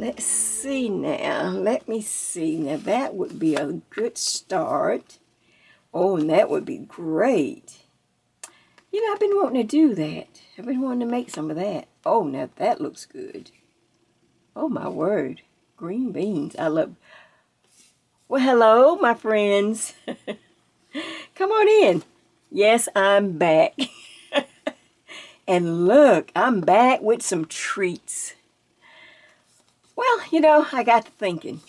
let's see now. Let me see. Now that would be a good start. Oh, and that would be great. You know, I've been wanting to do that. I've been wanting to make some of that. Oh, now that looks good. Oh, my word. Green beans. I love... Well, hello, my friends. Come on in. Yes, I'm back. And look, I'm back with some treats. Well, you know, I got to thinking.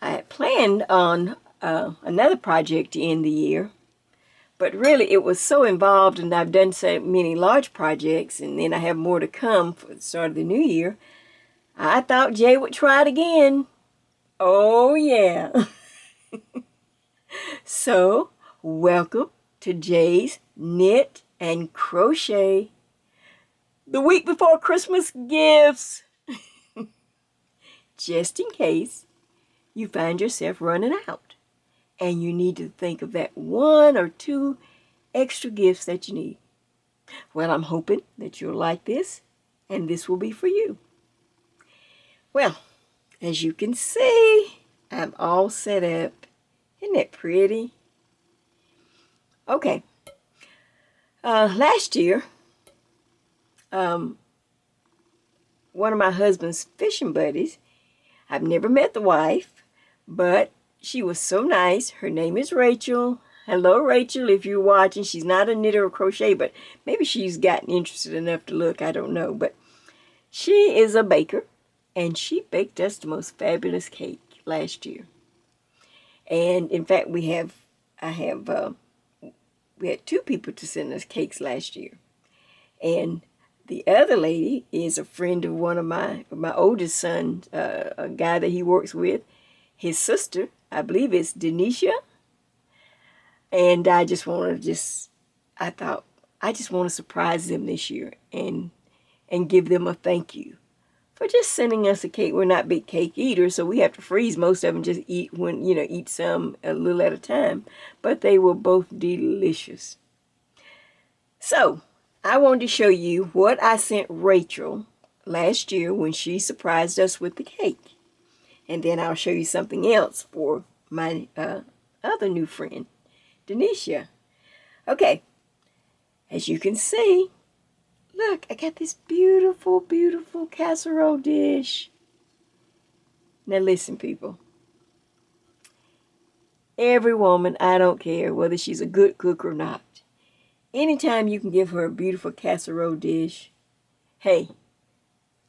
I had planned on another project to end the year. But really, it was so involved, and I've done so many large projects, and then I have more to come for the start of the new year. I thought Jay would try it again. Oh, yeah. So, welcome to Jay's Knit and Crochet. The week before Christmas gifts. Just in case you find yourself running out. And you need to think of that 1 or 2 extra gifts that you need. Well, I'm hoping that you'll like this, and this will be for you. Well, as you can see, I'm all set up. Isn't that pretty? Okay. Last year, one of my husband's fishing buddies, I've never met the wife, but she was so nice. Her name is Rachel. Hello, Rachel, if you're watching. She's not a knitter or crochet, but maybe she's gotten interested enough to look. I don't know. But she is a baker, and she baked us the most fabulous cake last year. And, in fact, we had 2 people to send us cakes last year. And the other lady is a friend of one of my oldest son, a guy that he works with. His sister, I believe it's Denisha. And I just want to I thought, I just want to surprise them this year and give them a thank you for just sending us a cake. We're not big cake eaters, so we have to freeze most of them, just eat eat some a little at a time. But they were both delicious. So, I wanted to show you what I sent Rachel last year when she surprised us with the cake. And then I'll show you something else for my other new friend, Denisha. Okay, as you can see, look, I got this beautiful, beautiful casserole dish. Now listen, people. Every woman, I don't care whether she's a good cook or not, anytime you can give her a beautiful casserole dish, hey,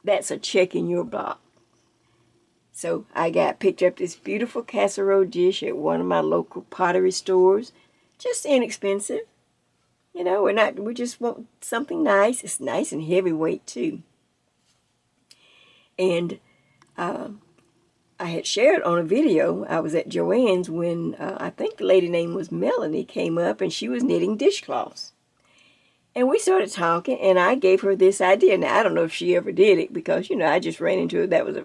that's a check in your box. So I picked up this beautiful casserole dish at one of my local pottery stores. Just inexpensive. You know, we just want something nice. It's nice and heavyweight too. And I had shared on a video. I was at Joann's when I think the lady name was Melanie came up, and she was knitting dishcloths. And we started talking, and I gave her this idea. Now, I don't know if she ever did it because, I just ran into it. That was,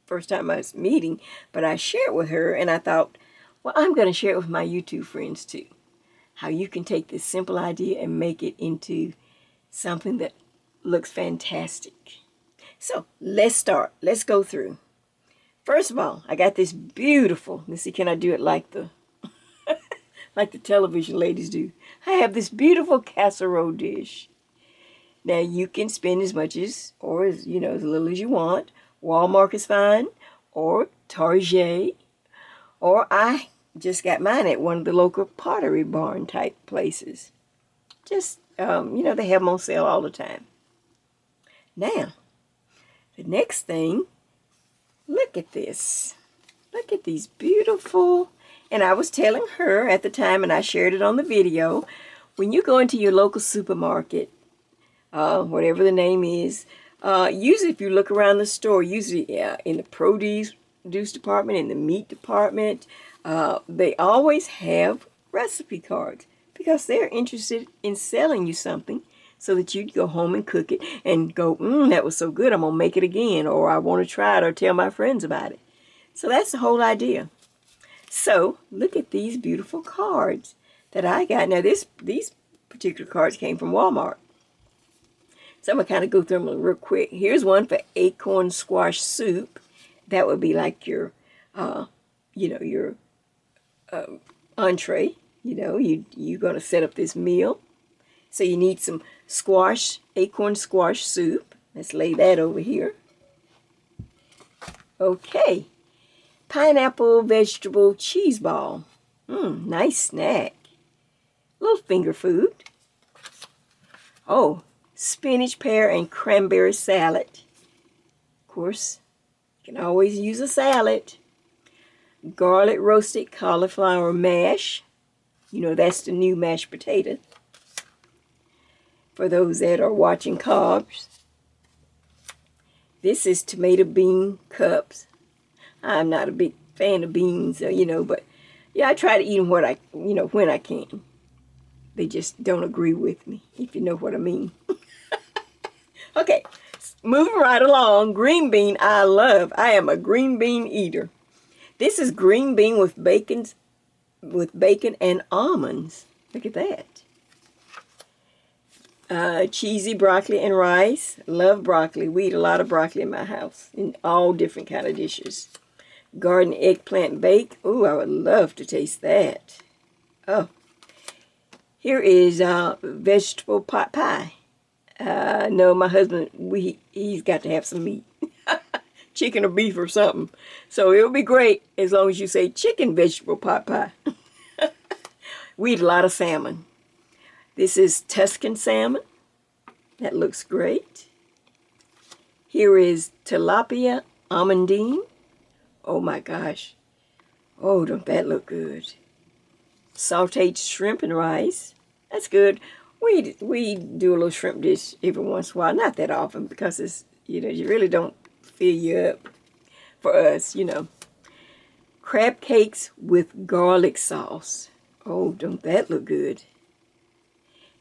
first time I was meeting, but I shared with her, and I thought, well, I'm going to share it with my YouTube friends too. How you can take this simple idea and make it into something that looks fantastic. So let's start. Let's go through. First of all, I got this beautiful, let's see, can I do it like the like the television ladies do? I have this beautiful casserole dish. Now you can spend as much as, or as little as you want. Walmart is fine, or Target, or I just got mine at one of the local pottery barn type places. Just, they have them on sale all the time. Now, the next thing, look at this. Look at these beautiful, and I was telling her at the time, and I shared it on the video, when you go into your local supermarket, whatever the name is, usually if you look around the store, usually in the produce department, in the meat department, they always have recipe cards because they're interested in selling you something so that you'd go home and cook it and go, that was so good, I'm going to make it again, or I want to try it or tell my friends about it. So that's the whole idea. So look at these beautiful cards that I got. Now these particular cards came from Walmart. So I'm going to kind of go through them real quick. Here's one for acorn squash soup. That would be like your, your entree. You're going to set up this meal. So you need some acorn squash soup. Let's lay that over here. Okay. Pineapple vegetable cheese ball. Nice snack. Little finger food. Oh, spinach, pear, and cranberry salad. Of course, you can always use a salad. Garlic roasted cauliflower mash. That's the new mashed potato. For those that are watching carbs. This is tomato bean cups. I'm not a big fan of beans, but yeah, I try to eat them when I can. They just don't agree with me, if you know what I mean. Okay, moving right along. Green bean I love. I am a green bean eater. This is green bean with bacon and almonds. Look at that. Cheesy broccoli and rice. Love broccoli. We eat a lot of broccoli in my house in all different kind of dishes. Garden eggplant bake. Ooh, I would love to taste that. Oh. Here is vegetable pot pie. No, my husband, he's got to have some meat. Chicken or beef or something. So it'll be great as long as you say chicken vegetable pot pie. We eat a lot of salmon. This is Tuscan salmon. That looks great. Here is tilapia almondine. Oh my gosh. Oh, don't that look good. Sauteed shrimp and rice. That's good. We do a little shrimp dish every once in a while. Not that often because it's, you really don't fill you up for us, Crab cakes with garlic sauce. Oh, don't that look good.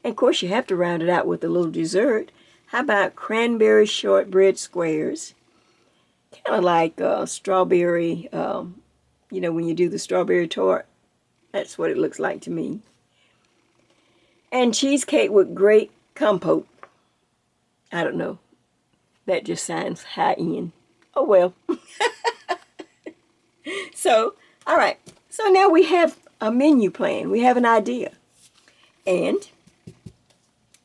And of course you have to round it out with a little dessert. How about cranberry shortbread squares? Kind of like strawberry, when you do the strawberry tart. That's what it looks like to me. And cheesecake with great compote. I don't know. That just sounds high-end. Oh, well. So, all right. So now we have a menu plan. We have an idea. And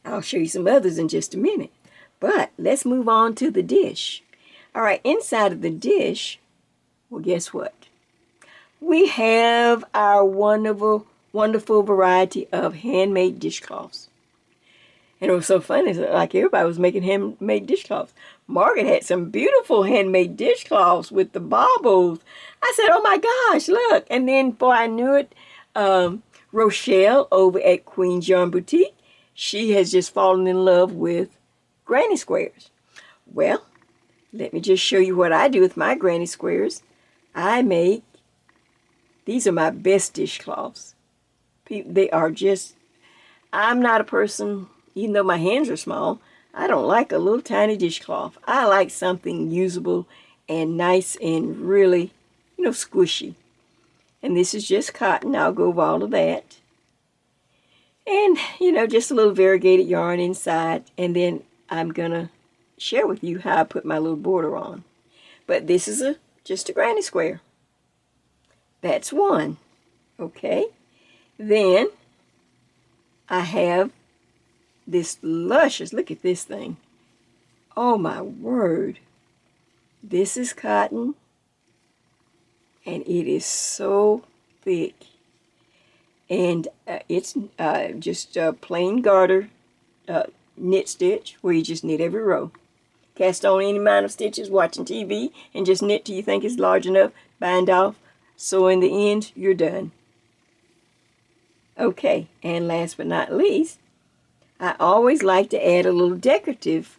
I'll show you some others in just a minute. But let's move on to the dish. All right, inside of the dish, well, guess what? We have our wonderful variety of handmade dishcloths. And it was so funny, like everybody was making handmade dishcloths. Margaret had some beautiful handmade dishcloths with the baubles. I said, oh my gosh, look. And then before I knew it, Rochelle over at Queen's Yarn Boutique, she has just fallen in love with granny squares. Well, let me just show you what I do with my granny squares. These are my best dishcloths. They are just, I'm not a person, even though my hands are small, I don't like a little tiny dishcloth. I like something usable and nice and really, squishy. And this is just cotton. I'll go over all of that. And, just a little variegated yarn inside. And then I'm going to share with you how I put my little border on. But this is just a granny square. That's one. Okay. Then I have this luscious, look at this thing. Oh my word. This is cotton. And it is so thick. And it's just a plain garter knit stitch where you just knit every row. Cast on any amount of stitches watching TV and just knit till you think it's large enough. Bind off. So in the end, you're done. Okay, and last but not least, I always like to add a little decorative.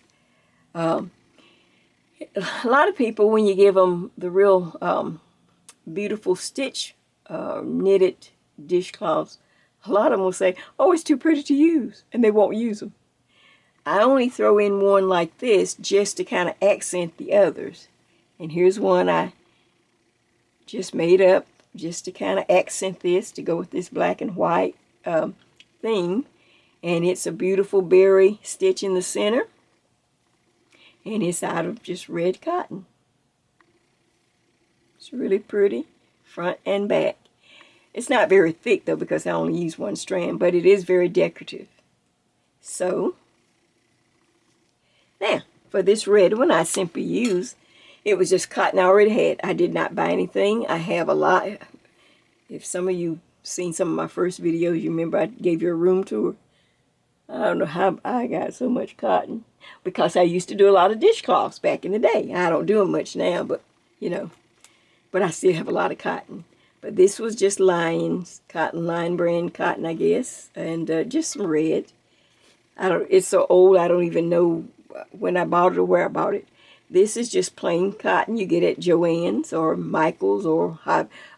A lot of people, when you give them the real beautiful stitch knitted dishcloths, a lot of them will say, oh, it's too pretty to use, and they won't use them. I only throw in one like this just to kind of accent the others. And here's one I just made up just to kind of accent this, to go with this black and white theme. And it's a beautiful berry stitch in the center. And it's out of just red cotton. It's really pretty, front and back. It's not very thick though because I only use one strand, but it is very decorative. So, now, for this red one I simply used, it was just cotton I already had. I did not buy anything. I have a lot. If some of you seen some of my first videos, you remember I gave you a room tour. I don't know how I got so much cotton because I used to do a lot of dishcloths back in the day. I don't do them much now, but you know, but I still have a lot of cotton. But this was just Lions, cotton, Lion brand cotton, I guess, and just some red. It's so old, I don't even know when I bought it or where I bought it. This is just plain cotton you get at Joann's or Michael's or,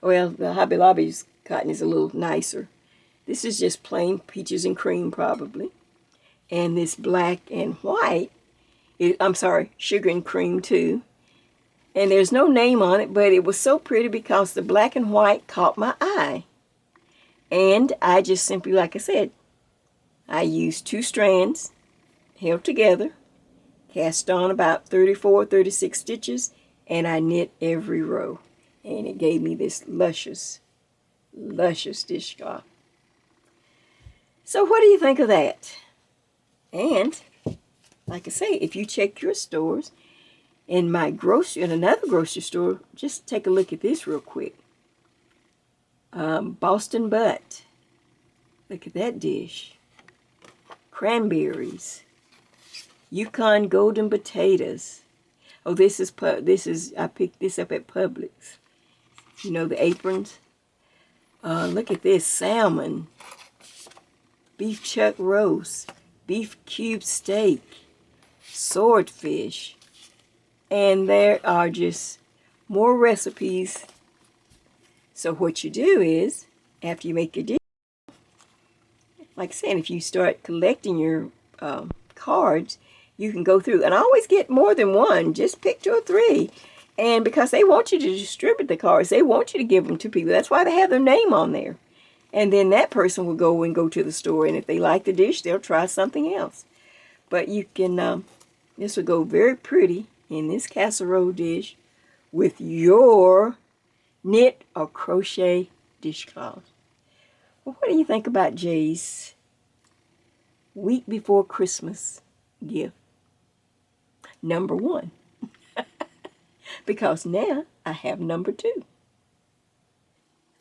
well, the Hobby Lobby's cotton is a little nicer. This is just plain peaches and cream probably. And this black and white, I'm sorry, sugar and cream too. And there's no name on it, but it was so pretty because the black and white caught my eye. And I just simply, like I said, I used 2 strands held together, cast on about 34, 36 stitches, and I knit every row. And it gave me this luscious, luscious dishcloth. So what do you think of that? And, like I say, if you check your stores, in another grocery store, just take a look at this real quick. Boston butt. Look at that dish. Cranberries. Yukon golden potatoes. Oh, I picked this up at Publix. You know, the aprons. Look at this, salmon. Beef chuck roast. Beef cube steak. Swordfish. And there are just more recipes. So what you do is, after you make your dish, like I said, if you start collecting your cards, you can go through. And I always get more than one. Just pick 2 or 3. And because they want you to distribute the cards, they want you to give them to people. That's why they have their name on there. And then that person will go to the store. And if they like the dish, they'll try something else. But you can, this will go very pretty in this casserole dish with your knit or crochet dishcloth. Well, what do you think about Jay's week before Christmas gift? Number 1. Because now I have number 2.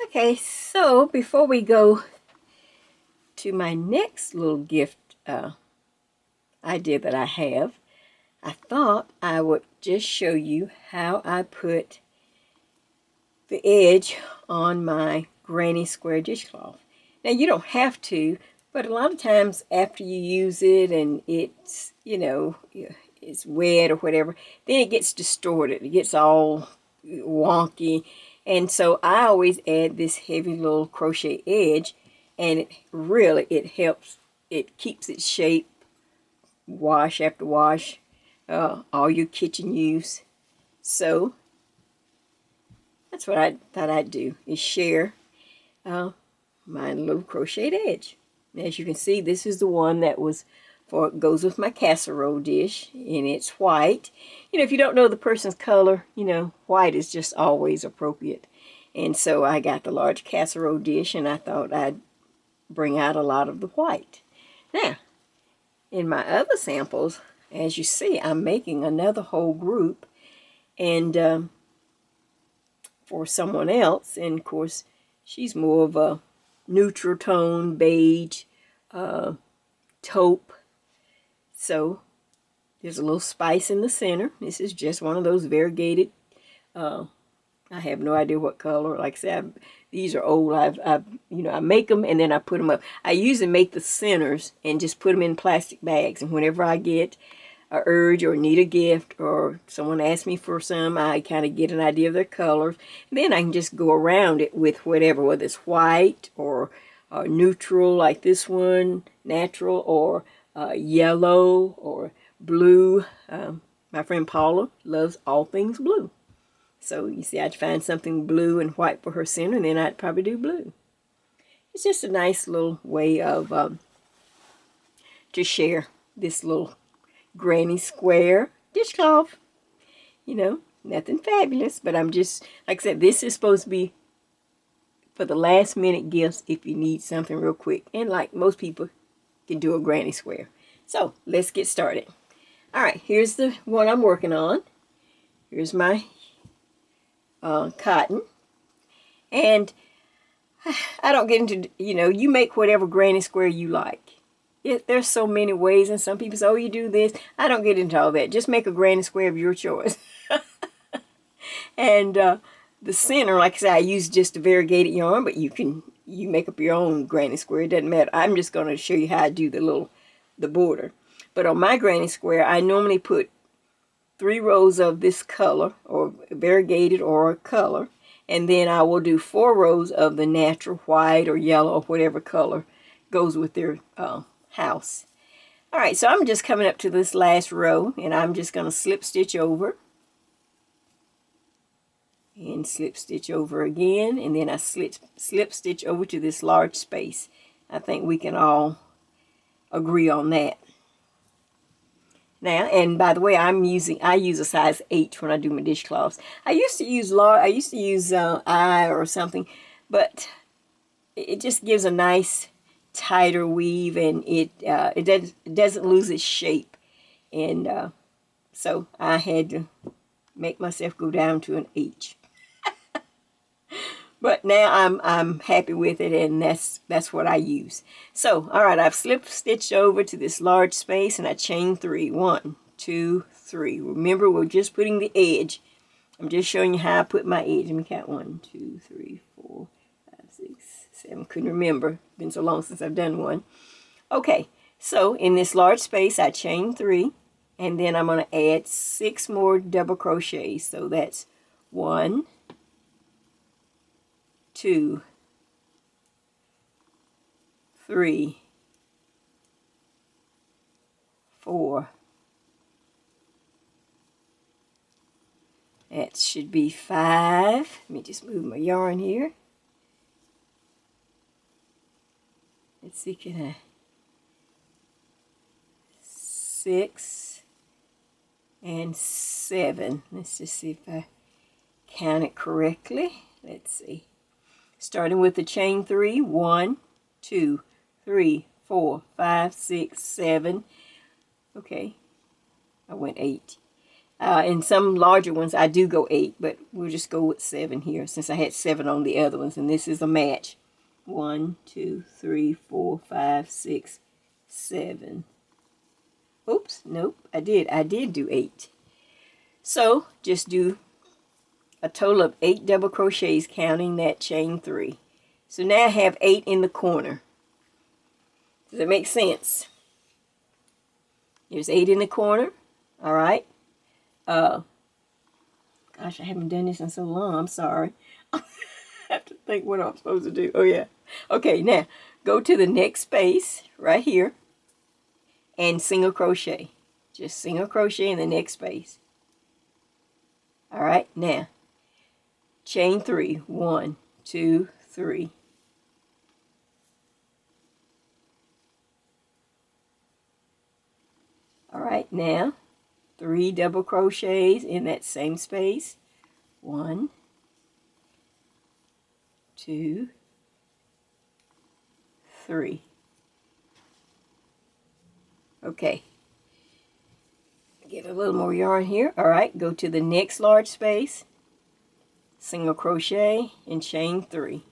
Okay, so before we go to my next little gift idea that I have, I thought I would just show you how I put the edge on my granny square dishcloth. Now you don't have to, but a lot of times after you use it and it's, you know, it's wet or whatever, then it gets distorted. It gets all wonky. And so I always add this heavy little crochet edge, and it helps. It keeps its shape, wash after wash, all your kitchen use. So that's what I thought I'd do, is share my little crocheted edge. As you can see, this is the one that goes with my casserole dish, and it's white. You know, if you don't know the person's color, you know, white is just always appropriate. And so I got the large casserole dish, and I thought I'd bring out a lot of the white. Now, in my other samples, as you see, I'm making another whole group, and for someone else, and of course, she's more of a neutral tone, beige, taupe. So there's a little spice in the center. This is just one of those variegated. I have no idea what color. Like I said, these are old. I make them and then I put them up. I usually make the centers and just put them in plastic bags. And whenever I get a urge or need a gift or someone asks me for some, I kind of get an idea of their colors. And then I can just go around it with whatever, whether it's white or neutral like this one, natural, or yellow or blue. My friend Paula loves all things blue. So you see, I'd find something blue and white for her center, and then I'd probably do blue. It's just a nice little way of to share this little granny square dishcloth. You know, nothing fabulous, but I'm just, like I said, this is supposed to be for the last minute gifts if you need something real quick. And like most people can do a granny square. So let's get started. All right, here's the one I'm working on. Here's my cotton. And I don't get into, you know, you make whatever granny square you like. There's so many ways, and some people say, oh, you do this. I don't get into all that. Just make a granny square of your choice. And the center, like I said, I use just a variegated yarn, but you make up your own granny square. It doesn't matter. I'm just going to show you how I do the border. But on my granny square, I normally put 3 rows of this color, or variegated or color, and then I will do 4 rows of the natural white or yellow or whatever color goes with their house. All right, so I'm just coming up to this last row, and I'm just going to slip stitch over and slip stitch over again, and then I slip stitch over to this large space. I think we can all agree on that. Now, and by the way, I use a size 8 when I do my dishcloths. I used to use I or something, but it just gives a nice tighter weave, and it doesn't lose its shape. And so I had to make myself go down to an H. But now I'm happy with it, and that's what I use. So, all right, I've slip stitched over to this large space, and I chain 3. 1, 2, 3. Remember, we're just putting the edge. I'm just showing you how I put my edge. Let me count. 1, 2, 3, 4, 5, 6, 7. Couldn't remember. Been so long since I've done one. Okay, so in this large space, I chain 3, and then I'm going to add 6 more double crochets. So that's 1, 2, 3, 4. That should be 5. Let me just move my yarn here. Let's see, can I? 6 and 7. Let's just see if I count it correctly. Let's see. Starting with the chain 3, 1, 2, 3, 4, 5, 6, 7. Okay, I went 8. In some larger ones, I do go 8, but we'll just go with 7 here, since I had 7 on the other ones, and this is a match. 1, 2, 3, 4, 5, 6, 7. Oops, nope, I did do 8. So just do a total of 8 double crochets, counting that chain 3. So now I have 8 in the corner. Does that make sense? There's 8 in the corner. All right. Gosh, I haven't done this in so long. I'm sorry. I have to think what I'm supposed to do. Oh yeah. Okay, now go to the next space right here and single crochet. Just single crochet in the next space. All right, now chain 3. 1, 2, 3. All right, now 3 double crochets in that same space. 1, 2, 3. Okay. Get a little more yarn here. All right, go to the next large space. Single crochet and chain 3.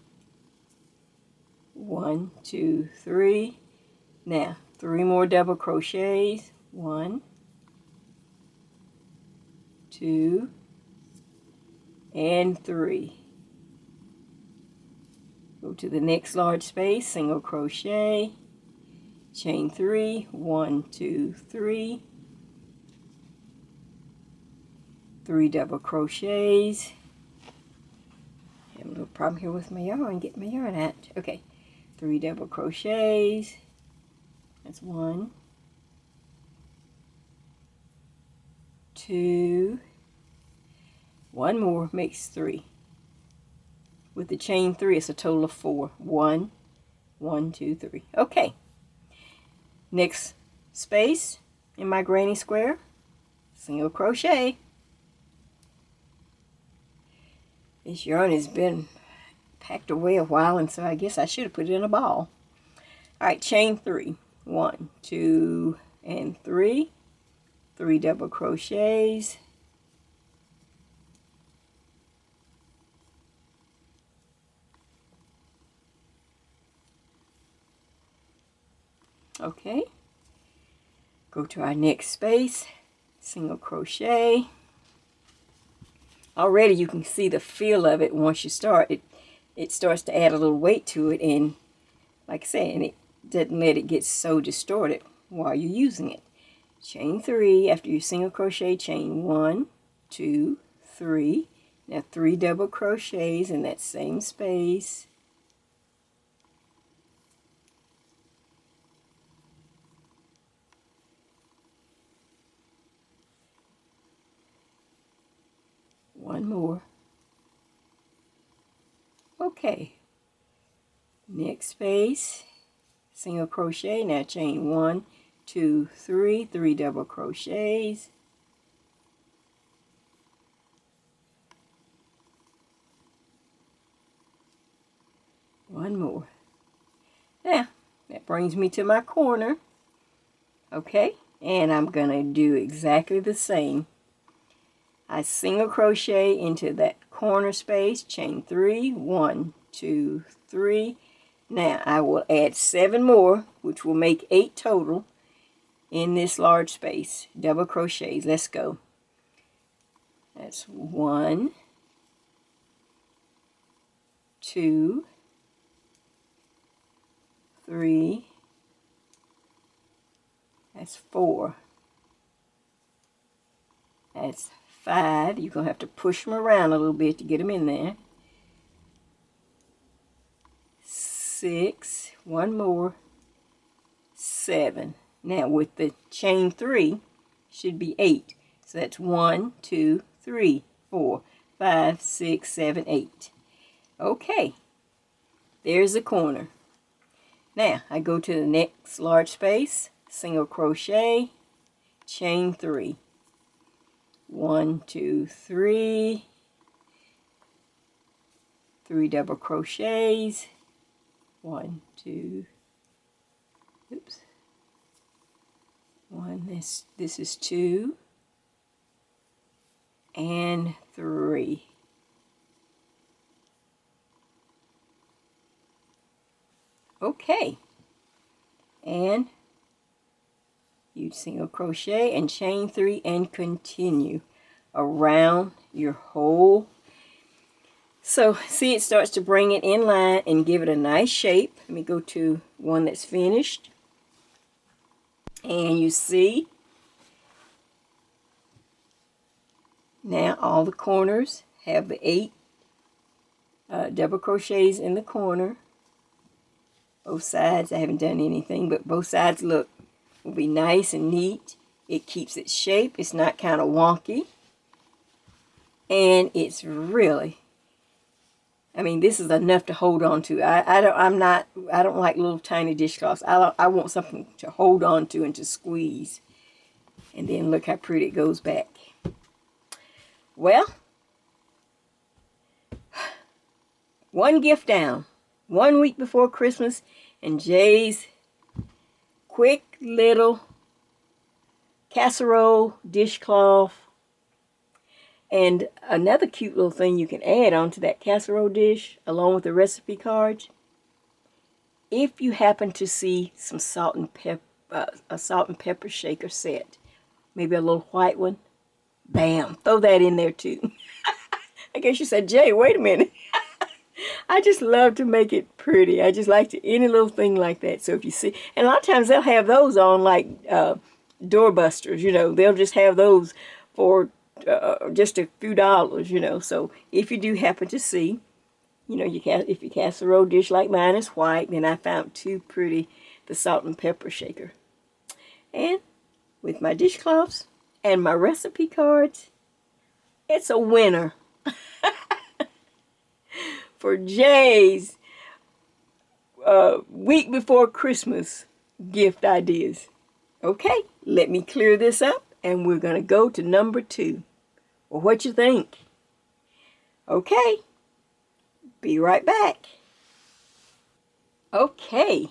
1, 2, 3. Now 3 more double crochets. 1, 2, and 3. Go to the next large space, single crochet, chain 3. 1, 2, 3. 3 double crochets. I have a little problem here with my yarn. Get my yarn out. Okay, 3 double crochets. That's 1, 2. 1 more makes 3. With the chain 3, it's a total of 4. 1, 1, 2, 3. Okay. Next space in my granny square, single crochet. This yarn has been packed away a while, and so I guess I should have put it in a ball. All right, chain 3. 1, 2, and 3. 3 double crochets. Okay, go to our next space, single crochet. Already you can see the feel of it once you start. It starts to add a little weight to it, and like I said, and it doesn't let it get so distorted while you're using it. Chain 3, after you single crochet, chain 1, 2, 3. Now 3 double crochets in that same space. One more. Okay. Next space, single crochet. Now chain 1, 2, 3, 3 double crochets. One more. Now, that brings me to my corner. Okay, and I'm going to do exactly the same. I single crochet into that corner space, chain 3, 1, 2, 3. Now I will add 7 more, which will make 8 total in this large space. Double crochets. Let's go. That's 1, 2, 3. That's 4. That's 5. You're going to have to push them around a little bit to get them in there. 6. One more. 7. Now with the chain 3, should be 8. So that's 1, 2, 3, 4, 5, 6, 7, 8. Okay. There's the corner. Now I go to the next large space, single crochet, chain 3. 1, 2, 3. 3 double crochets. 1, 2. Oops. 1. This is 2 and 3. Okay. And you single crochet and chain 3 and continue around your whole. So see, it starts to bring it in line and give it a nice shape. Let me go to one that's finished. And you see now all the corners have the 8 double crochets in the corner. Both sides, I haven't done anything, but both sides will be nice and neat. It keeps its shape. It's not kind of wonky. And it's really, I mean, this is enough to hold on to. I don't like little tiny dishcloths. I want something to hold on to and to squeeze. And then look how pretty it goes back. Well, one gift down. 1 week before Christmas, and Jay's quick little casserole dishcloth. And another cute little thing you can add onto that casserole dish, along with the recipe cards, if you happen to see some salt and pepper shaker set, maybe a little white one, bam, throw that in there too. I guess you said, Jay, wait a minute. I just love to make it pretty. I just like to, any little thing like that. So if you see, and a lot of times they'll have those on like doorbusters, you know, they'll just have those for just a few dollars, you know. So if you do happen to see, you know, if your casserole dish like mine is white, then I found too pretty the salt and pepper shaker. And with my dishcloths and my recipe cards, it's a winner. For Jay's week before Christmas gift ideas. Okay, let me clear this up and we're going to go to number 2. Well, what you think? Okay, be right back. Okay,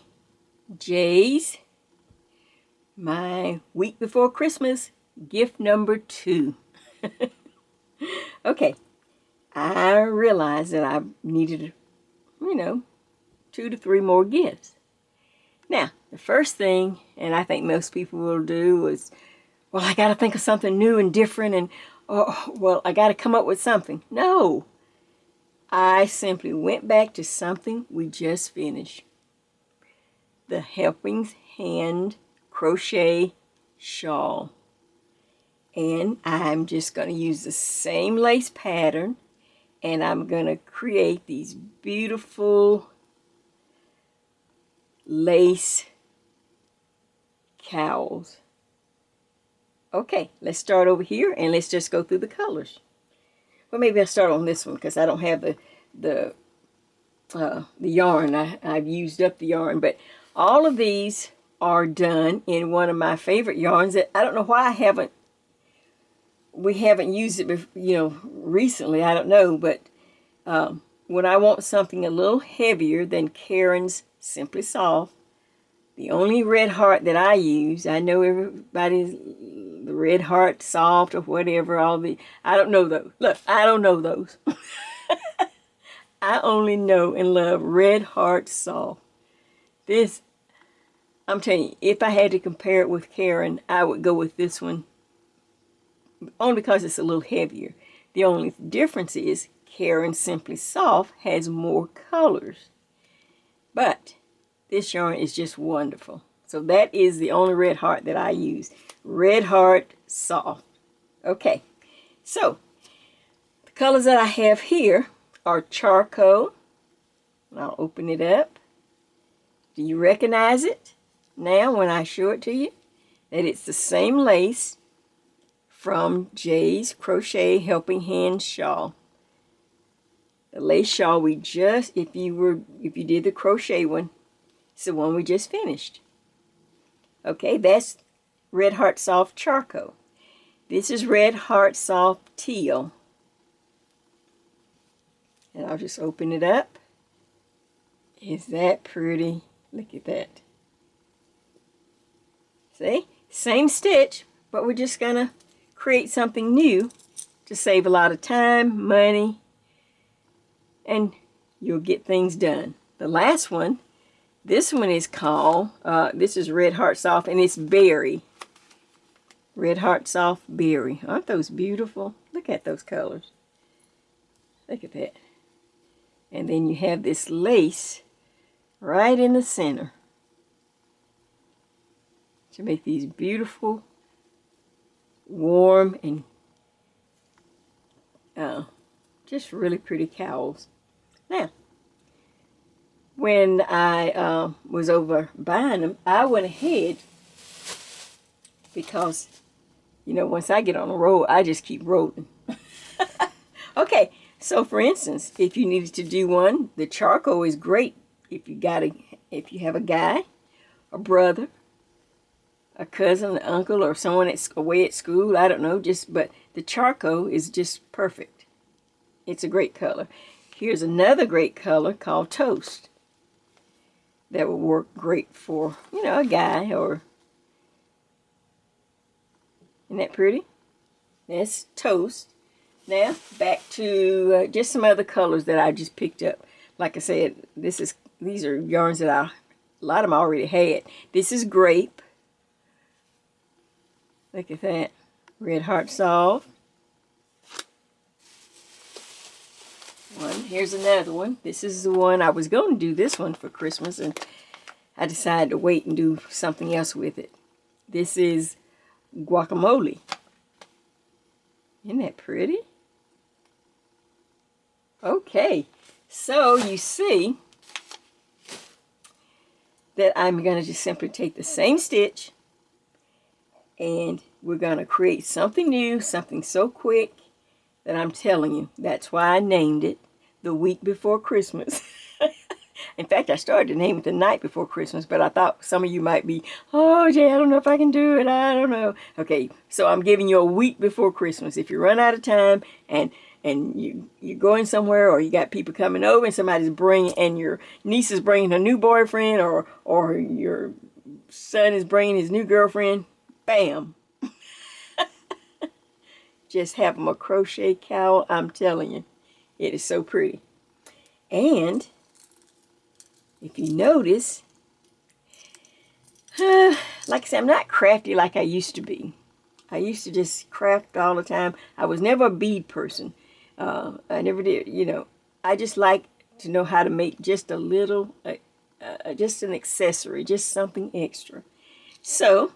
Jay's my week before Christmas gift number 2. Okay, I realized that I needed, 2 to 3 more gifts. Now, the first thing, and I think most people will do, is, well, I got to think of something new and different, and, oh, well, I got to come up with something. No, I simply went back to something we just finished. The Helping Hand Crochet Shawl. And I'm just going to use the same lace pattern, and I'm going to create these beautiful lace cowls. Okay, let's start over here and let's just go through the colors. Well, maybe I'll start on this one because I don't have the yarn. I've used up the yarn, but all of these are done in one of my favorite yarns that I don't know why we haven't used it, recently. I don't know, but when I want something a little heavier than Karen's Simply Soft, the only red heart that I use, I know everybody's the red heart soft or whatever, I don't know those. Look, I don't know those. I only know and love red heart soft. This, I'm telling you, if I had to compare it with Karen, I would go with this one. Only because it's a little heavier. The only difference is Karen Simply Soft has more colors. But this yarn is just wonderful. So that is the only red heart that I use. Red heart soft. Okay. So the colors that I have here are charcoal. I'll open it up. Do you recognize it now when I show it to you? That it's the same lace from Jay's Crochet Helping Hand Shawl. The lace shawl we just, if you did the crochet one, it's the one we just finished. Okay, that's Red Heart Soft Charcoal. This is Red Heart Soft Teal. And I'll just open it up. Is that pretty? Look at that. See? Same stitch, but we're just going to create something new to save a lot of time, money, and you'll get things done. The last one, this one is called, this is Red Heart Soft, and it's Berry. Red Heart Soft Berry. Aren't those beautiful? Look at those colors. Look at that. And then you have this lace right in the center to make these beautiful, warm, and just really pretty cowls. Now, when I was over buying them, I went ahead because, once I get on a roll, I just keep rolling. Okay, so for instance, if you needed to do one, the charcoal is great if you have a guy, a brother, a cousin, an uncle, or someone that's away at school. I don't know, but the charcoal is just perfect. It's a great color. Here's another great color called Toast. That will work great for, a guy or... Isn't that pretty? That's Toast. Now, back to just some other colors that I just picked up. Like I said, these are yarns that a lot of them I already had. This is Grape. Look at that. Red Heart Soft. Here's another one. This is the one, I was going to do this one for Christmas, and I decided to wait and do something else with it. This is Guacamole. Isn't that pretty? Okay, so you see that I'm going to just simply take the same stitch, and we're going to create something new, something so quick that I'm telling you, that's why I named it The Week Before Christmas. In fact, I started to name it the night before Christmas, but I thought some of you might be, oh, Jay, I don't know if I can do it. I don't know. Okay, so I'm giving you a week before Christmas. If you run out of time and you're going somewhere, or you got people coming over and somebody's bringing, and your niece is bringing her new boyfriend, or your son is bringing his new girlfriend, bam. Just have them a crochet cowl. I'm telling you, it is so pretty. And if you notice, like I said, I'm not crafty like I used to be. I used to just craft all the time. I was never a bead person. I never did, you know. I just like to know how to make just a little, just an accessory, just something extra. So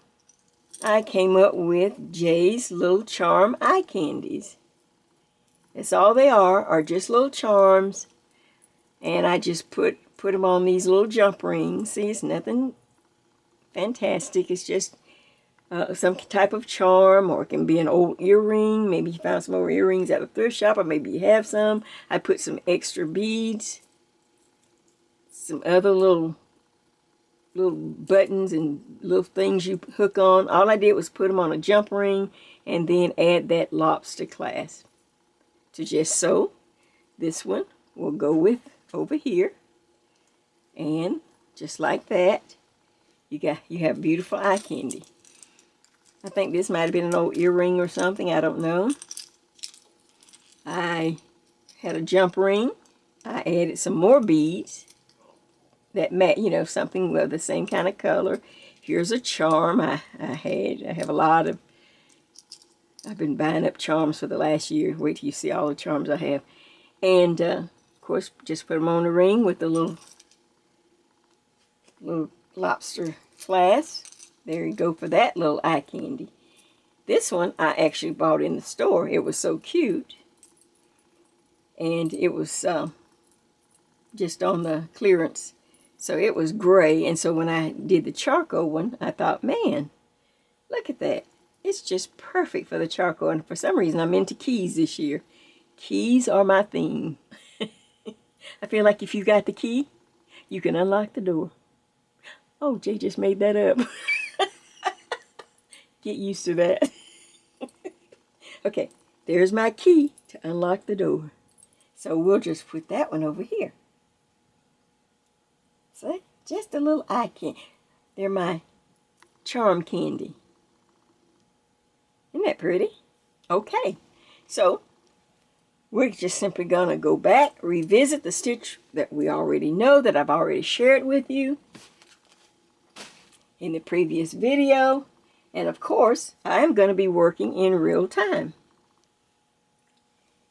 I came up with Jay's little charm eye candies. That's all they are just little charms. And I just put them on these little jump rings. See, it's nothing fantastic. It's just some type of charm, or it can be an old earring. Maybe you found some old earrings at a thrift shop, or maybe you have some. I put some extra beads, some other little buttons and little things you hook on. All I did was put them on a jump ring and then add that lobster clasp to just sew. This one will go with over here, and just like that, you have beautiful eye candy. I think this might have been an old earring or something. I don't know. I had a jump ring. I added some more beads that something of the same kind of color. Here's a charm I have a lot of. I've been buying up charms for the last year. Wait till you see all the charms I have. And of course, just put them on the ring with the little lobster clasp. There you go for that little eye candy. This one I actually bought in the store. It was so cute. And it was just on the clearance. So it was gray. And so when I did the charcoal one, I thought, man, look at that. It's just perfect for the charcoal. And for some reason, I'm into keys this year. Keys are my theme. I feel like if you got the key, you can unlock the door. Oh, Jay just made that up. Get used to that. Okay, there's my key to unlock the door. So we'll just put that one over here. See? Just a little eye candy. They're my charm candy. Isn't that pretty? Okay, so we're just simply going to go back, revisit the stitch that we already know, that I've already shared with you in the previous video. And of course, I am going to be working in real time.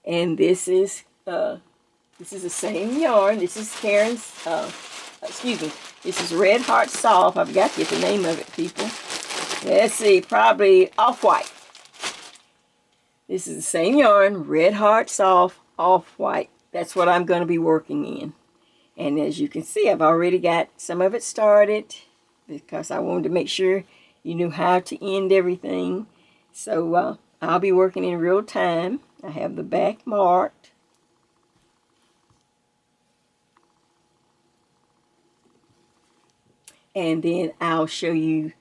And this is the same yarn. This is Karen's, this is Red Heart Soft. I've got to get the name of it, people. Let's see, probably Off-White. This is the same yarn, Red Heart Soft, Off-White. That's what I'm going to be working in. And as you can see, I've already got some of it started because I wanted to make sure you knew how to end everything. So I'll be working in real time. I have the back marked. And then I'll show you,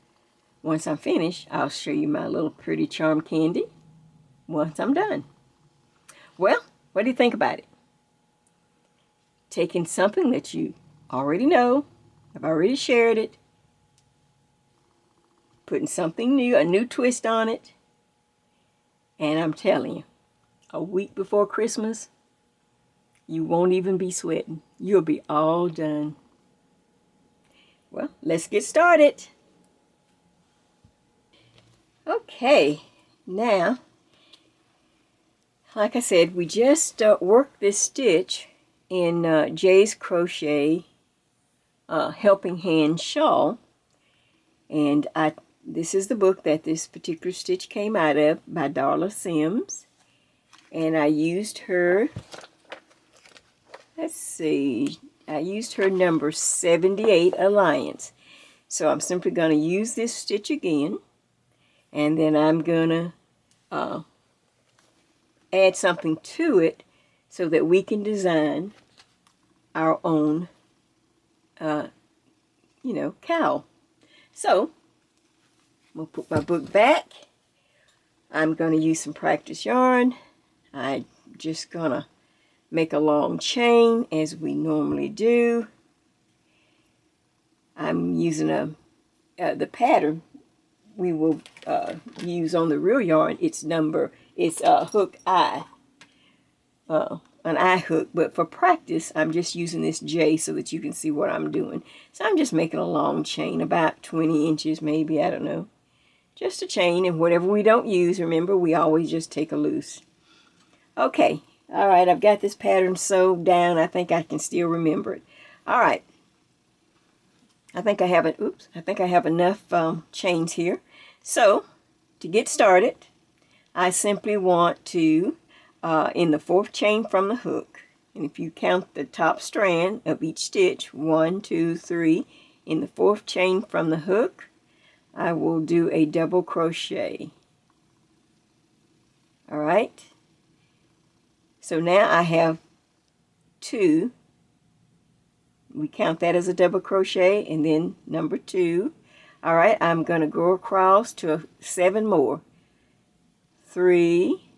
once I'm finished, I'll show you my little pretty charm candy once I'm done. Well, what do you think about it? Taking something that you already know, I've already shared it, putting something new, a new twist on it, and I'm telling you, a week before Christmas, you won't even be sweating. You'll be all done. Well, let's get started. Okay, now, like I said, we just worked this stitch in Jay's Crochet Helping Hand Shawl. And this is the book that this particular stitch came out of by Darla Sims. And I used her, let's see, I used her number 78 Alliance. So I'm simply going to use this stitch again. And then I'm going to add something to it so that we can design our own you know, cowl. So, I'm going to put my book back. I'm going to use some practice yarn. I'm just going to make a long chain as we normally do. I'm using the pattern we will use on the real yarn. It's hook I, an I hook, but for practice I'm just using this J so that you can see what I'm doing. So I'm just making a long chain, about 20 inches maybe, I don't know. Just a chain, and whatever we don't use, remember, we always just take a loose. Okay, alright, I've got this pattern sewed down. I think I can still remember it. Alright. I think I have enough chains here. So, to get started, I simply want to, in the 4th chain from the hook, and if you count the top strand of each stitch, 1, 2, 3, in the 4th chain from the hook, I will do a double crochet. Alright? So now I have 2. We count that as a double crochet, and then number 2. All right, I'm going to go across to 7 more. 3,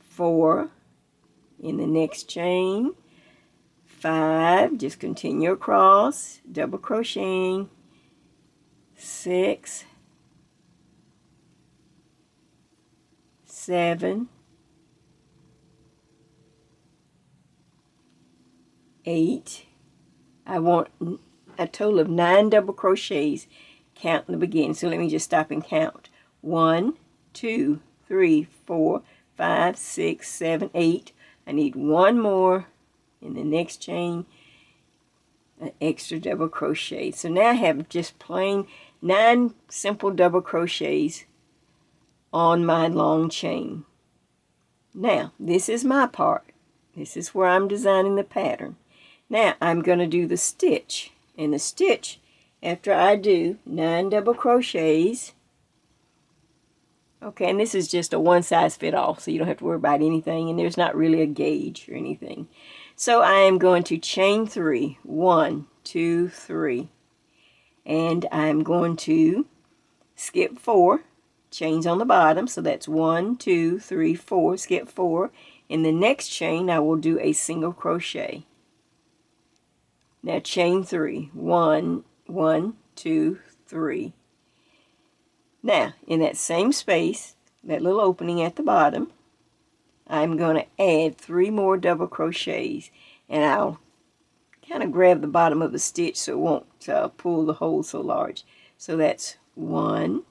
4, in the next chain, 5, just continue across, double crocheting, 6, 7, 8. I want a total of 9 double crochets. Count in the beginning. So let me just stop and count. 1, 2, 3, 4, 5, 6, 7, 8. I need 1 more in the next chain, an extra double crochet. So now I have just plain 9 simple double crochets on my long chain. Now, this is my part. This is where I'm designing the pattern. Now I'm going to do the stitch, and the stitch, after I do 9 double crochets, okay, and this is just a one size fit all, so you don't have to worry about anything, and there's not really a gauge or anything. So I am going to chain 3, 1, 2, 3, and I'm going to skip 4 chains on the bottom, so that's 1, 2, 3, 4, skip 4. In the next chain I will do a single crochet. Now chain 3, 1, 1, 2, 3. Now in that same space, that little opening at the bottom, I'm going to add 3 more double crochets, and I'll kind of grab the bottom of the stitch so it won't pull the hole so large. So that's 1,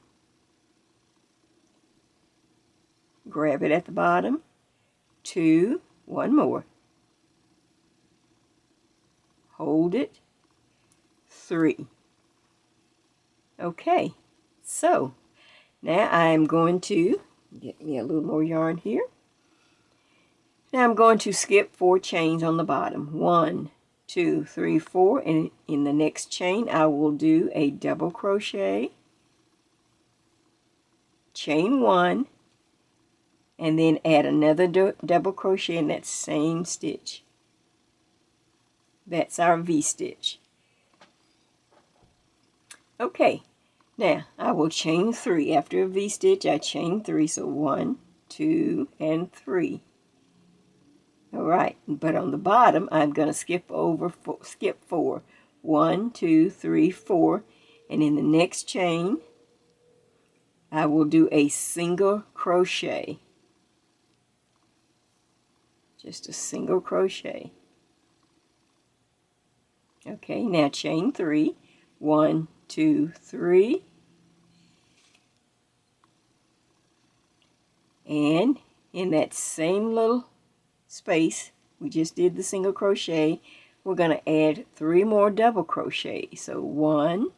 grab it at the bottom, 2, 1 more, hold it, 3. Okay, so now I'm going to get me a little more yarn here. Now I'm going to skip 4 chains on the bottom. 1, 2, 3, 4, and in the next chain I will do a double crochet, chain 1, and then add another double crochet in that same stitch. That's our V-stitch. Okay, now I will chain 3. After a V-stitch, I chain 3, so 1, 2, and 3. Alright, but on the bottom, I'm going to skip 4. 1, 2, 3, 4, and in the next chain, I will do a single crochet. Just a single crochet. Okay, now chain 3. 1, 2, 3. And in that same little space we just did the single crochet, we're going to add 3 more double crochets. So 1,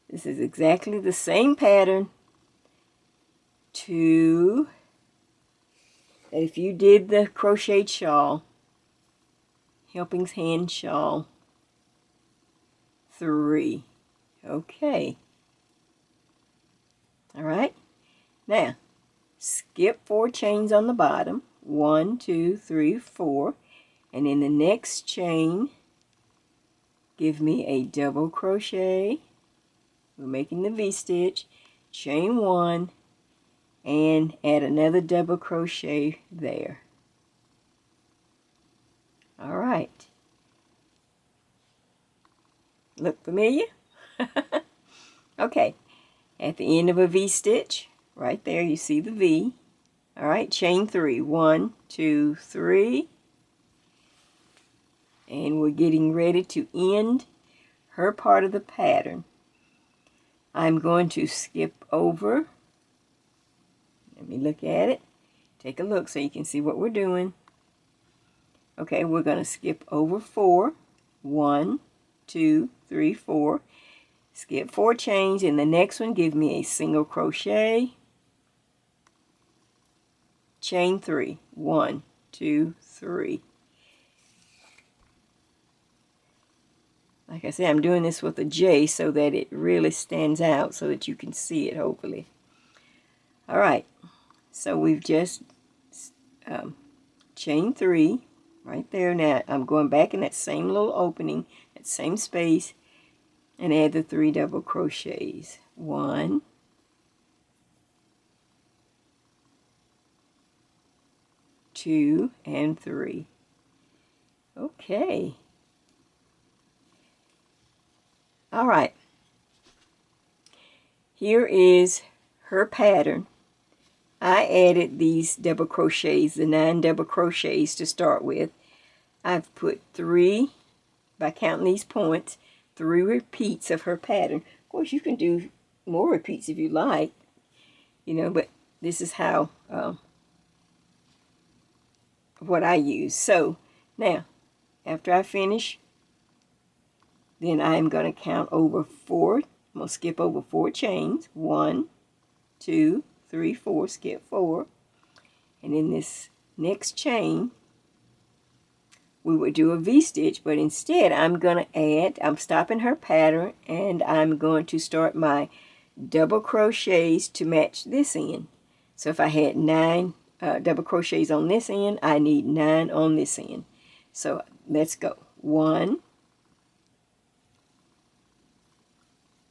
this is exactly the same pattern. 2, if you did the crocheted shawl, helping's hand shawl, 3. Okay. Alright. Now, skip 4 chains on the bottom. 1, 2, 3, 4. And in the next chain, give me a double crochet. We're making the V-stitch. Chain 1 and add another double crochet there. All right. Look familiar? Okay. At the end of a V-stitch, right there, you see the V. All right, chain 3. 1, 2, 3. And we're getting ready to end her part of the pattern. I'm going to skip over. Let me look at it. Take a look so you can see what we're doing. Okay, we're going to skip over 4. 1, 2, 3, 4. Skip 4 chains. In the next one, give me a single crochet. Chain 3. 1, 2, 3. Like I said, I'm doing this with a J so that it really stands out so that you can see it, hopefully. All right, so we've just chain 3 right there. Now I'm going back in that same little opening, that same space, and add the 3 double crochets. 1, 2, and 3. Okay. All right. Here is her pattern. I added these double crochets, the 9 double crochets to start with. I've put 3, by counting these points, 3 repeats of her pattern. Of course, you can do more repeats if you like, you know, but this is how, what I use. So, now, after I finish, then I'm going to count over 4. I'm going to skip over 4 chains. 1, 2, 3, 4, skip 4. And in this next chain, we would do a V-stitch, but instead I'm going to add, I'm stopping her pattern, and I'm going to start my double crochets to match this end. So if I had 9 double crochets on this end, I need 9 on this end. So let's go. 1,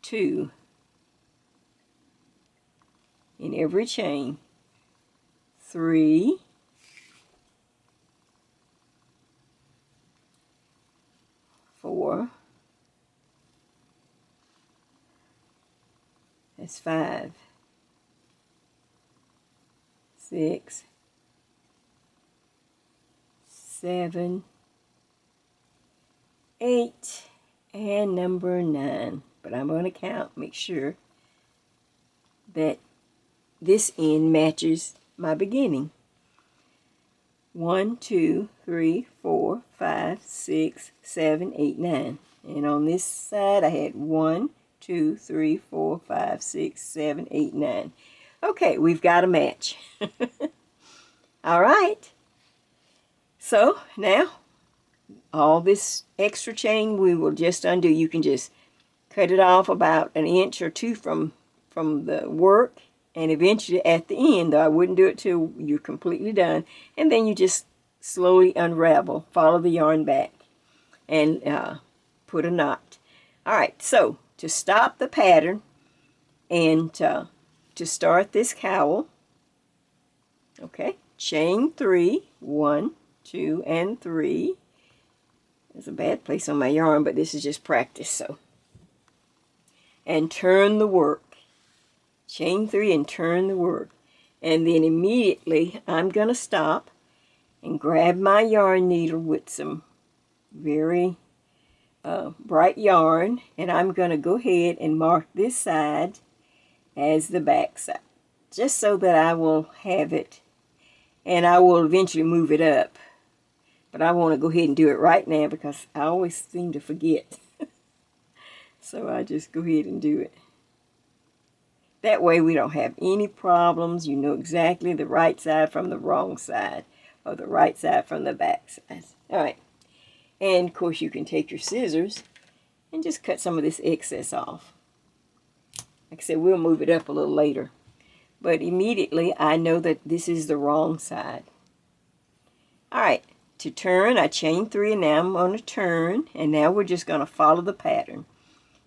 2 in every chain, 3, 4, that's 5, 6, 7, 8, and number 9. But I'm going to count, make sure that this end matches my beginning. 1, 2, 3, 4, 5, 6, 7, 8, 9. And on this side I had 1, 2, 3, 4, 5, 6, 7, 8, 9. Okay, we've got a match. All right. So now all this extra chain we will just undo. You can just cut it off about an inch or 2 from the work, and eventually at the end, though I wouldn't do it till you're completely done, and then you just slowly unravel, follow the yarn back, and put a knot. All right, so to stop the pattern and to start this cowl, okay, chain 3, 1, 2, and 3. There's a bad place on my yarn, but this is just practice, so. And turn the work. Chain 3 and turn the work. And then immediately I'm going to stop and grab my yarn needle with some very bright yarn, and I'm going to go ahead and mark this side as the back side, just so that I will have it, and I will eventually move it up. But I want to go ahead and do it right now because I always seem to forget. So I just go ahead and do it. That way we don't have any problems. You know exactly the right side from the wrong side, or the right side from the back side. All right. And of course you can take your scissors and just cut some of this excess off. Like I said, we'll move it up a little later. But immediately I know that this is the wrong side. All right. to turn, I chain 3, and now I'm going to turn, and now we're just going to follow the pattern.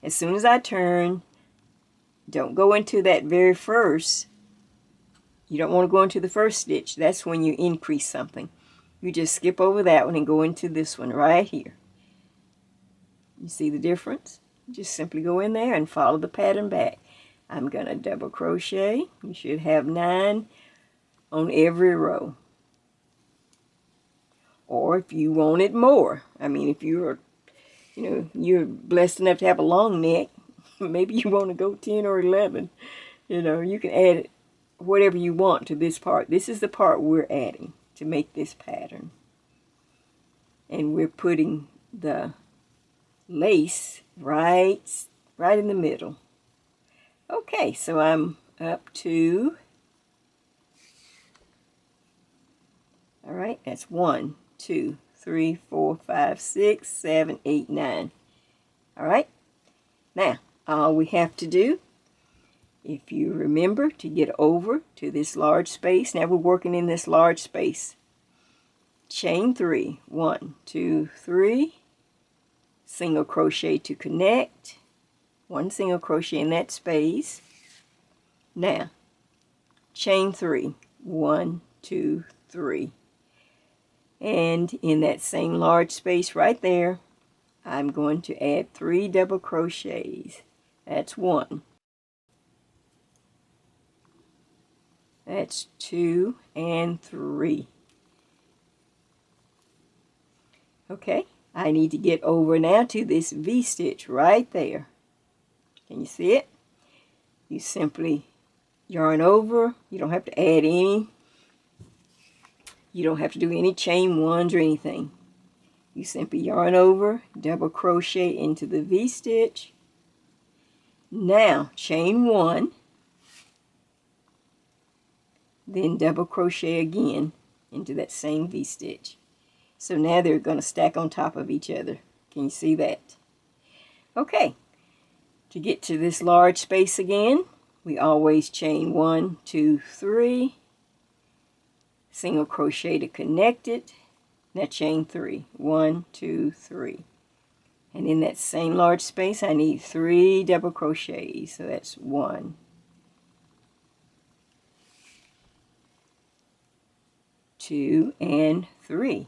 As soon as I turn, don't go into that very first. You don't want to go into the first stitch. That's when you increase something. You just skip over that one and go into this one right here. You see the difference? Just simply go in there and follow the pattern back. I'm going to double crochet. You should have 9 on every row. Or if you wanted more, I mean, if you're, you're blessed enough to have a long neck, maybe you want to go 10 or 11. You can add whatever you want to this part. This is the part we're adding to make this pattern. And we're putting the lace right in the middle. Okay, so I'm up to, all right, that's 1, 2, 3, 4, 5, 6, 7, 8, 9. All right, now all we have to do, if you remember, to get over to this large space, now we're working in this large space, chain 3, 1, 2, 3, single crochet to connect, 1 single crochet in that space. Now chain 3, 1, 2, 3, and in that same large space right there, I'm going to add 3 double crochets. That's 1, that's 2, and 3. Okay, I need to get over now to this V-stitch right there. Can you see it? You simply yarn over. You don't have to add any. You don't have to do any chain 1s or anything. You simply yarn over, double crochet into the V-stitch. Now chain 1, then double crochet again into that same V-stitch. So now they're going to stack on top of each other. Can you see that? Okay. To get to this large space again, we always chain 1, 2, 3, single crochet to connect it. Now chain 3, 1, 2, 3. And in that same large space, I need 3 double crochets. So that's 1, 2, and 3.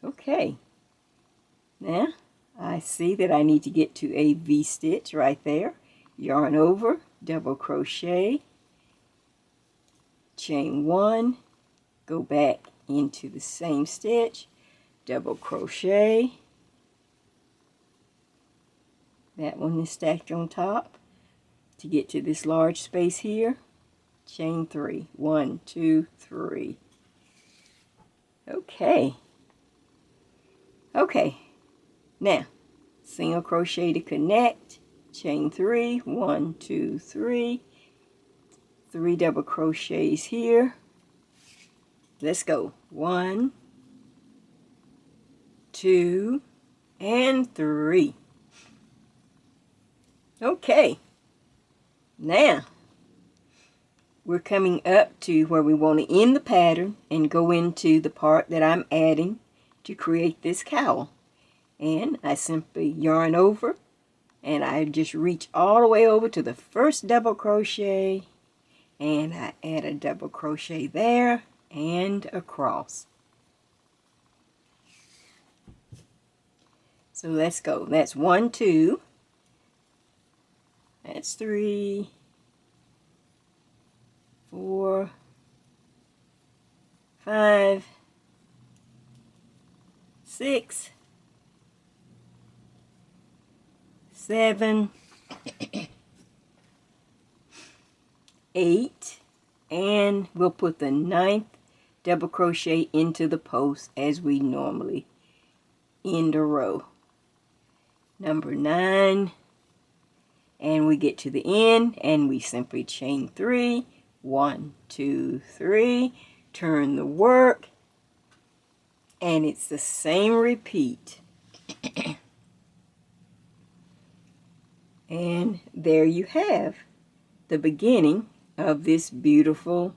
Okay. Now, I see that I need to get to a V-stitch right there. Yarn over, double crochet, chain 1, go back into the same stitch, double crochet. That one is stacked on top. To get to this large space here, chain 3, 1, 2, 3. Okay. Okay. Now, single crochet to connect, chain 3, 1, 2, 3, 3 double crochets here. Let's go. 1, 2, and 3. Okay. Now, we're coming up to where we want to end the pattern and go into the part that I'm adding to create this cowl. And I simply yarn over, and I just reach all the way over to the first double crochet, and I add a double crochet there and across. So let's go. That's 1, 2, that's 3, 4, 5, 6, 7, 8, and we'll put the 9th double crochet into the post as we normally end a row. Number 9, and we get to the end and we simply chain 3, 1, 2, 3, turn the work, and it's the same repeat. And there you have the beginning of this beautiful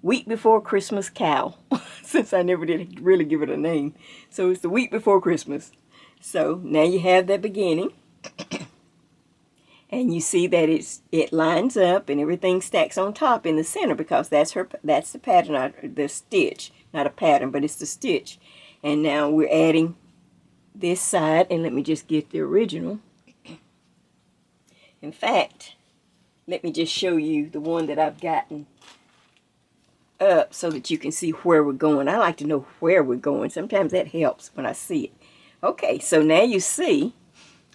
week before Christmas cowl, since I never did really give it a name. So it's the week before Christmas. So now you have that beginning. And you see that it lines up and everything stacks on top in the center, because that's the pattern, the stitch. Not a pattern, but it's the stitch. And now we're adding this side, and let me just get the original. In fact, let me just show you the one that I've gotten up so that you can see where we're going. I like to know where we're going. Sometimes that helps when I see it. Okay, so now you see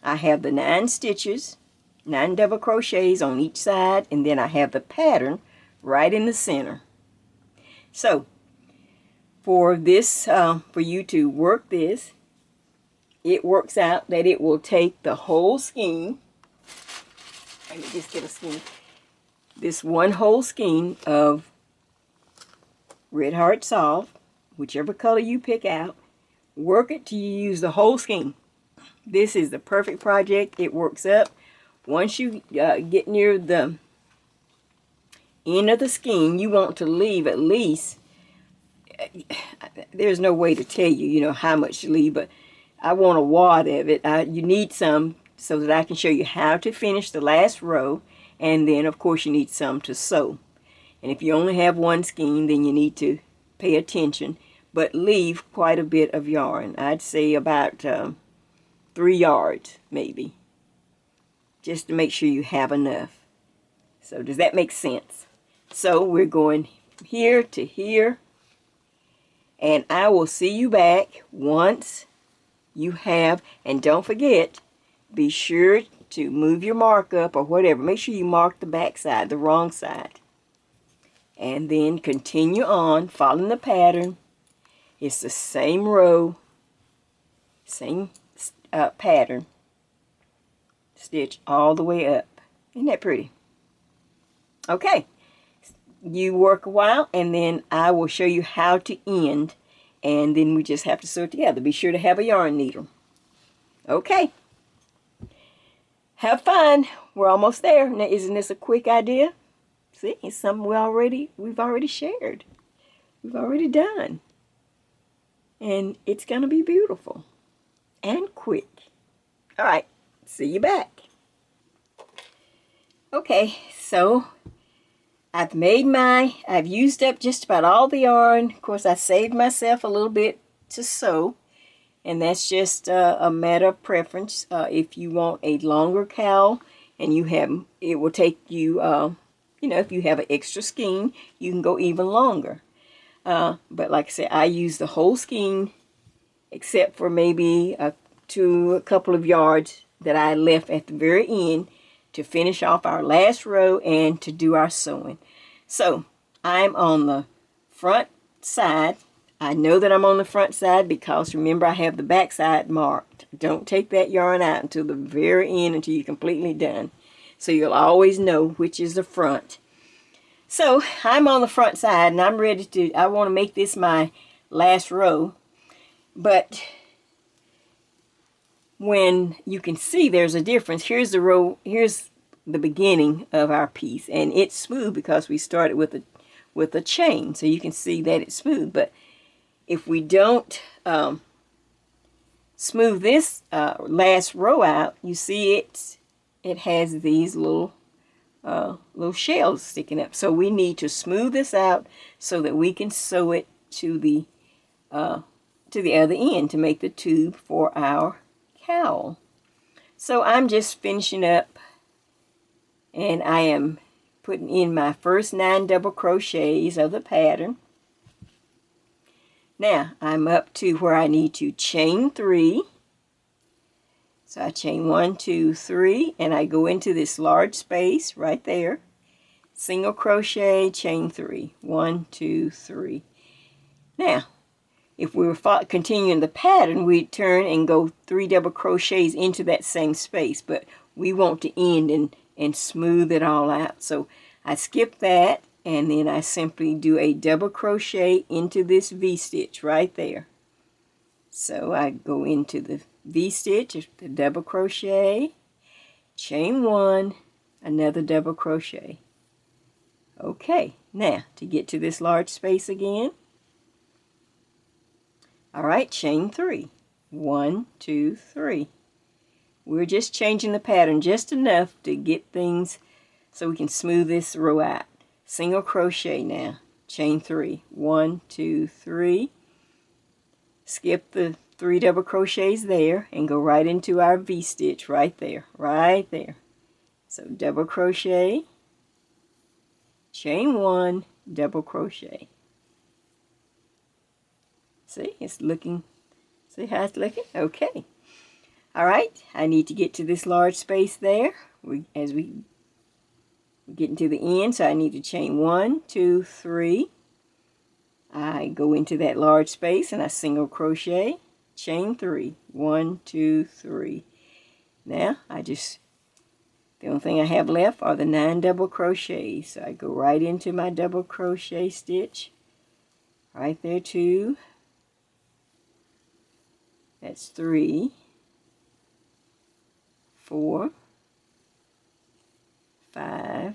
I have the 9 stitches, 9 double crochets on each side, and then I have the pattern right in the center. So for this, for you to work this, it works out that it will take the whole skein. Let me just get a skein. This one whole skein of Red Heart Soft, whichever color you pick out, work it till you use the whole skein. This is the perfect project. It works up. Once you get near the end of the skein, you want to leave at least, there's no way to tell you, you know, how much to leave, but I want a wad of it. You need some so that I can show you how to finish the last row, and then of course you need some to sew. And if you only have one skein, then you need to pay attention, but leave quite a bit of yarn. I'd say about 3 yards maybe, just to make sure you have enough. So does that make sense? So we're going here to here, and I will see you back once you have, and don't forget, be sure to move your mark up or whatever. Make sure you mark the back side, the wrong side. And then continue on, following the pattern. It's the same row, same pattern, stitch all the way up. Isn't that pretty? Okay, you work a while, and then I will show you how to end, and then we just have to sew it together. Be sure to have a yarn needle. Okay, have fun. We're almost there. Now, isn't this a quick idea? See, it's something we've already shared. We've already done. And it's going to be beautiful and quick. All right, see you back. Okay, so I've used up just about all the yarn. Of course, I saved myself a little bit to sew, and that's just a matter of preference. If you want a longer cowl, and it will take you, you know, if you have an extra skein, you can go even longer. But like I said, I use the whole skein, except for maybe a couple of yards that I left at the very end to finish off our last row and to do our sewing. So I'm on the front side. I know that I'm on the front side because remember, I have the back side marked. Don't take that yarn out until the very end, until you're completely done. So you'll always know which is the front. So I'm on the front side, and I'm ready to, I want to make this my last row. But when you can see there's a difference, here's the row, here's the beginning of our piece, and it's smooth because we started with a chain, so you can see that it's smooth. But if we don't smooth this last row out, you see it has these little shells sticking up. So we need to smooth this out so that we can sew it to the other end to make the tube for our cowl. So I'm just finishing up, and I am putting in my first 9 double crochets of the pattern. Now I'm up to where I need to chain 3. So I chain 1, 2, 3, and I go into this large space right there. Single crochet, chain 3. 1, 2, 3. Now, if we were continuing the pattern, we'd turn and go 3 double crochets into that same space, but we want to end and smooth it all out. So I skip that, and then I simply do a double crochet into this V-stitch right there. So I go into the V-stitch, the double crochet, chain 1, another double crochet. Okay, now to get to this large space again. All right, chain 3. 1, 2, 3. We're just changing the pattern just enough to get things so we can smooth this row out. Single crochet now. Chain 3. 1, 2, 3. Skip the 3 double crochets there and go right into our V-stitch right there. Right there. So double crochet. Chain 1. Double crochet. See, it's looking, see how it's looking? Okay. All right, I need to get to this large space there. As we get into the end, so I need to chain 1, 2, 3. I go into that large space and I single crochet, chain 3. 1, 2, 3. Now, the only thing I have left are the 9 double crochets. So I go right into my double crochet stitch. Right there, 2. That's 3, 4, 5,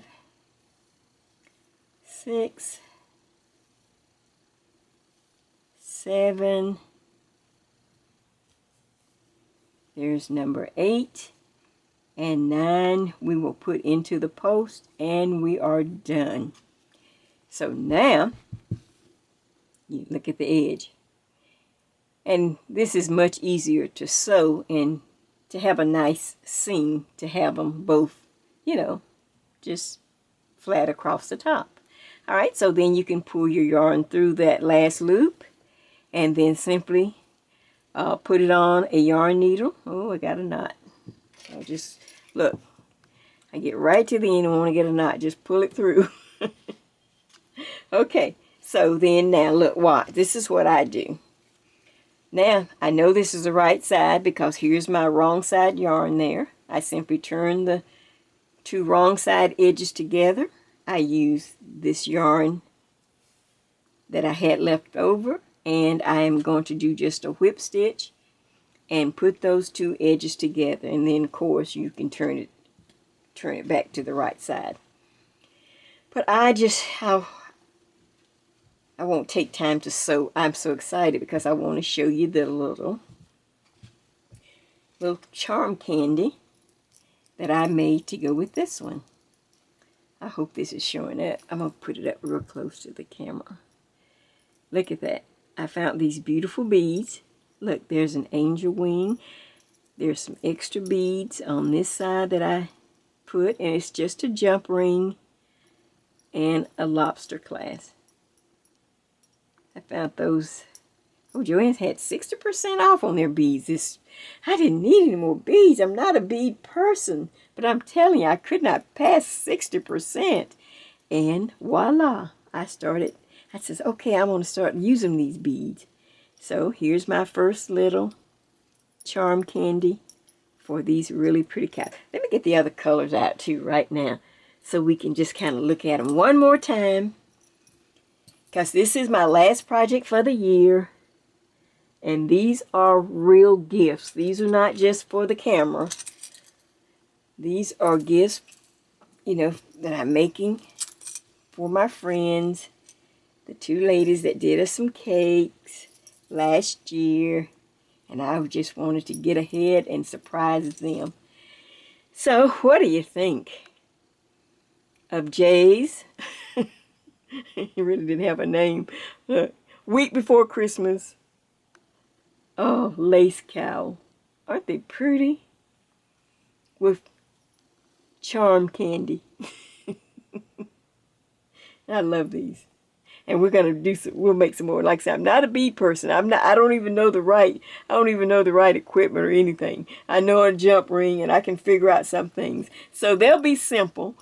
6, 7. There's number 8 and 9 we will put into the post, and we are done. So now you look at the edge. And this is much easier to sew and to have a nice seam, to have them both, you know, just flat across the top. All right, so then you can pull your yarn through that last loop and then simply put it on a yarn needle. Oh, I got a knot. So just look, I get right to the end and want to get a knot. Just pull it through. Okay, so then now look, watch. This is what I do. Now, I know this is the right side because here's my wrong side yarn there. I simply turn the 2 wrong side edges together. I use this yarn that I had left over, and I am going to do just a whip stitch and put those 2 edges together, and then of course you can turn it back to the right side. But I won't take time to sew. I'm so excited because I want to show you the little charm candy that I made to go with this one. I hope this is showing up. I'm going to put it up real close to the camera. Look at that. I found these beautiful beads. Look, there's an angel wing. There's some extra beads on this side that I put, and it's just a jump ring and a lobster clasp. I found those. Oh, Joann's had 60% off on their beads. I didn't need any more beads. I'm not a bead person. But I'm telling you, I could not pass 60%. And voila, I said, okay, I'm going to start using these beads. So here's my first little charm candy for these really pretty caps. Let me get the other colors out too right now so we can just kind of look at them one more time. Because this is my last project for the year. And these are real gifts. These are not just for the camera. These are gifts, you know, that I'm making for my friends. The 2 ladies that did us some cakes last year. And I just wanted to get ahead and surprise them. So, what do you think of Jay's? He really didn't have a name. Week before Christmas. Oh, lace cowl. Aren't they pretty? With charm candy. I love these. And we're gonna we'll make some more. Like I said, I'm not a bead person. I don't even know the right equipment or anything. I know a jump ring and I can figure out some things. So they'll be simple,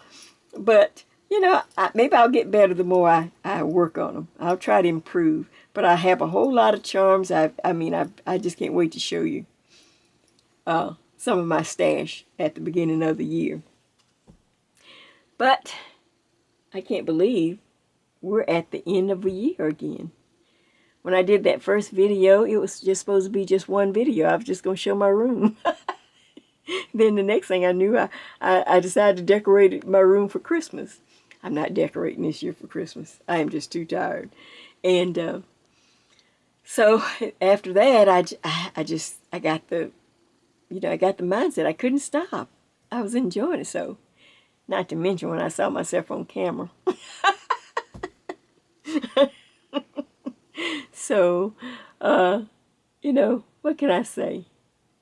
but you know, maybe I'll get better the more I work on them. I'll try to improve. But I have a whole lot of charms. I just can't wait to show you some of my stash at the beginning of the year. But I can't believe we're at the end of a year again. When I did that first video, it was just supposed to be just one video. I was just going to show my room. Then the next thing I knew, I decided to decorate my room for Christmas. I'm not decorating this year for Christmas. I am just too tired. And so after that, I got the, I got the mindset. I couldn't stop. I was enjoying it. So, not to mention when I saw myself on camera. So, what can I say?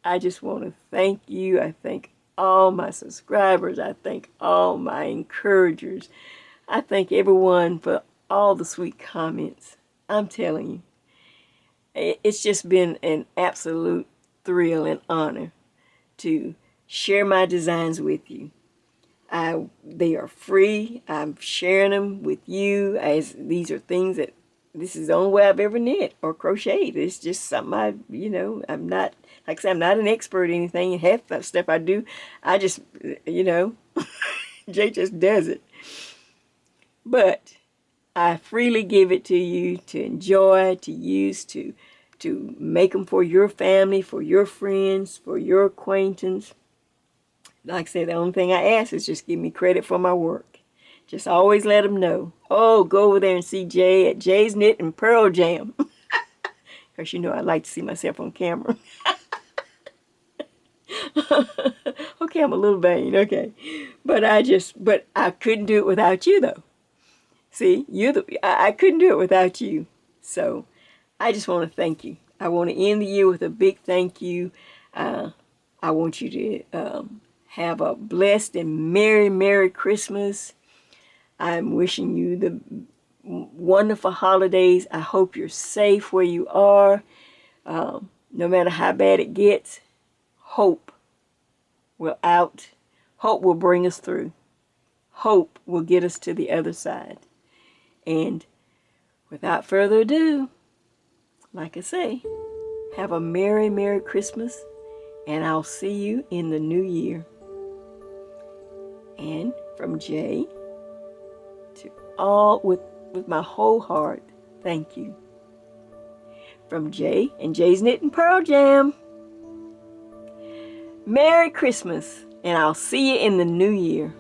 I just want to thank you. I thank all my subscribers. I thank all my encouragers. I thank everyone for all the sweet comments. I'm telling you, it's just been an absolute thrill and honor to share my designs with you. They are free. I'm sharing them with you, as these are things that, this is the only way I've ever knit or crocheted. It's just something I'm not, like I said, I'm not an expert in anything, and half that stuff I do, I just, Jay just does it. But I freely give it to you to enjoy, to use, to make them for your family, for your friends, for your acquaintance. Like I said, the only thing I ask is just give me credit for my work. Just always let them know. Oh, go over there and see Jay at Jay's Knit and Purl Jam. Because I like to see myself on camera. Okay, I'm a little vain, okay. But I couldn't do it without you, though. See, I couldn't do it without you. So I just want to thank you. I want to end the year with a big thank you. I want you to have a blessed and merry, merry Christmas. I'm wishing you the wonderful holidays. I hope you're safe where you are. No matter how bad it gets, hope will out. Hope will bring us through. Hope will get us to the other side. And without further ado, like I say, have a merry, merry Christmas, and I'll see you in the new year. And from Jay to all, with my whole heart, thank you. From Jay and Jay's Knit and Purl Jam, Merry Christmas, and I'll see you in the new year.